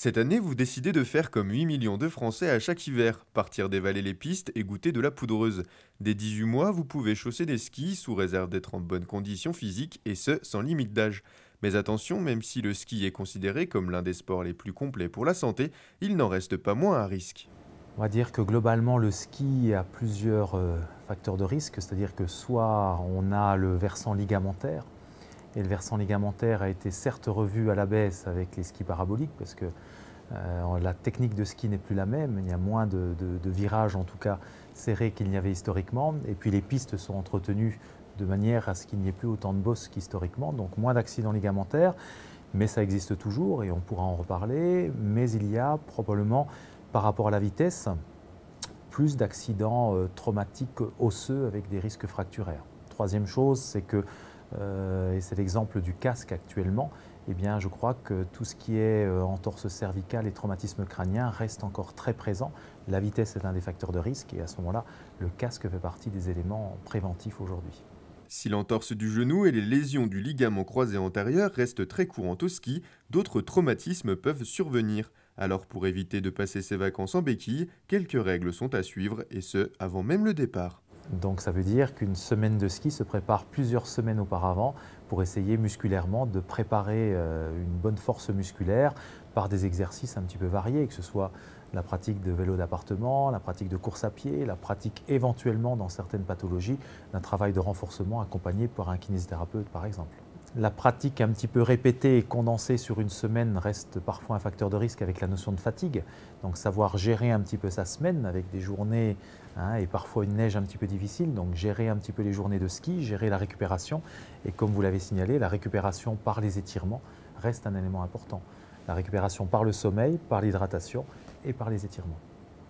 Cette année, vous décidez de faire comme 8 millions de Français à chaque hiver, partir dévaler les pistes et goûter de la poudreuse. Dès 18 mois, vous pouvez chausser des skis sous réserve d'être en bonne condition physique et ce, sans limite d'âge. Mais attention, même si le ski est considéré comme l'un des sports les plus complets pour la santé, il n'en reste pas moins à risque. On va dire que globalement, le ski a plusieurs facteurs de risque, c'est-à-dire que soit on a le versant ligamentaire, et le versant ligamentaire a été certes revu à la baisse avec les skis paraboliques, parce que la technique de ski n'est plus la même, il y a moins de virages en tout cas serrés qu'il n'y avait historiquement, et puis les pistes sont entretenues de manière à ce qu'il n'y ait plus autant de bosses qu'historiquement, donc moins d'accidents ligamentaires, mais ça existe toujours et on pourra en reparler, mais il y a probablement par rapport à la vitesse, plus d'accidents traumatiques osseux avec des risques fracturaires. Troisième chose, c'est que, et c'est l'exemple du casque actuellement, eh bien, je crois que tout ce qui est entorse cervicale et traumatisme crânien reste encore très présent. La vitesse est un des facteurs de risque et à ce moment-là, le casque fait partie des éléments préventifs aujourd'hui. Si l'entorse du genou et les lésions du ligament croisé antérieur restent très courantes au ski, d'autres traumatismes peuvent survenir. Alors pour éviter de passer ses vacances en béquille, quelques règles sont à suivre et ce, avant même le départ. Donc ça veut dire qu'une semaine de ski se prépare plusieurs semaines auparavant pour essayer musculairement de préparer une bonne force musculaire par des exercices un petit peu variés, que ce soit la pratique de vélo d'appartement, la pratique de course à pied, la pratique éventuellement dans certaines pathologies d'un travail de renforcement accompagné par un kinésithérapeute par exemple. La pratique un petit peu répétée et condensée sur une semaine reste parfois un facteur de risque avec la notion de fatigue. Donc savoir gérer un petit peu sa semaine avec des journées et parfois une neige un petit peu difficile. Donc gérer un petit peu les journées de ski, gérer la récupération. Et comme vous l'avez signalé, la récupération par les étirements reste un élément important. La récupération par le sommeil, par l'hydratation et par les étirements.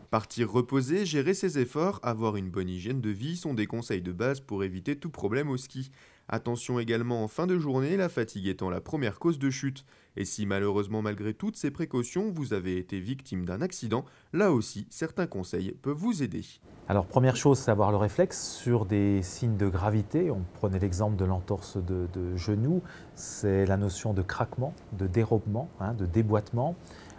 Partir reposer, gérer ses efforts, avoir une bonne hygiène de vie sont des conseils de base pour éviter tout problème au ski. Attention également en fin de journée, la fatigue étant la première cause de chute. Et si malheureusement malgré toutes ces précautions, vous avez été victime d'un accident, là aussi certains conseils peuvent vous aider. Alors première chose, c'est avoir le réflexe sur des signes de gravité. On prenait l'exemple de l'entorse de genou, c'est la notion de craquement, de dérobement, de déboîtement.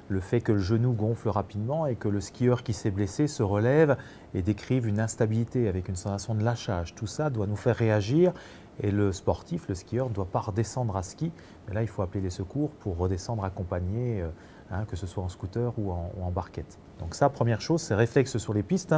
Le fait que le genou gonfle rapidement et que le skieur qui s'est blessé se relève et décrive une instabilité avec une sensation de lâchage. Tout ça doit nous faire réagir et le sportif, le skieur, ne doit pas redescendre à ski. Mais là, il faut appeler les secours pour redescendre accompagné, que ce soit en scooter ou en barquette. Donc ça, première chose, c'est réflexe sur les pistes.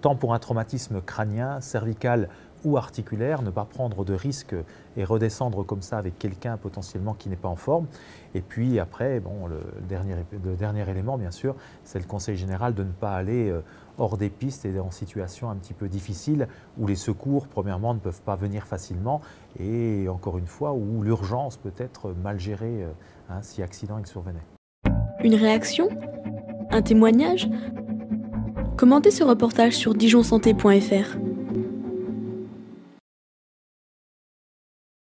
Tant pour un traumatisme crânien, cervical ou articulaire, ne pas prendre de risques et redescendre comme ça avec quelqu'un potentiellement qui n'est pas en forme. Et puis après, le dernier élément, bien sûr, c'est le conseil général de ne pas aller hors des pistes et en situation un petit peu difficile où les secours, premièrement, ne peuvent pas venir facilement et encore une fois, où l'urgence peut être mal gérée si accident il survenait. Une réaction? Un témoignage? Commentez ce reportage sur dijonsanté.fr.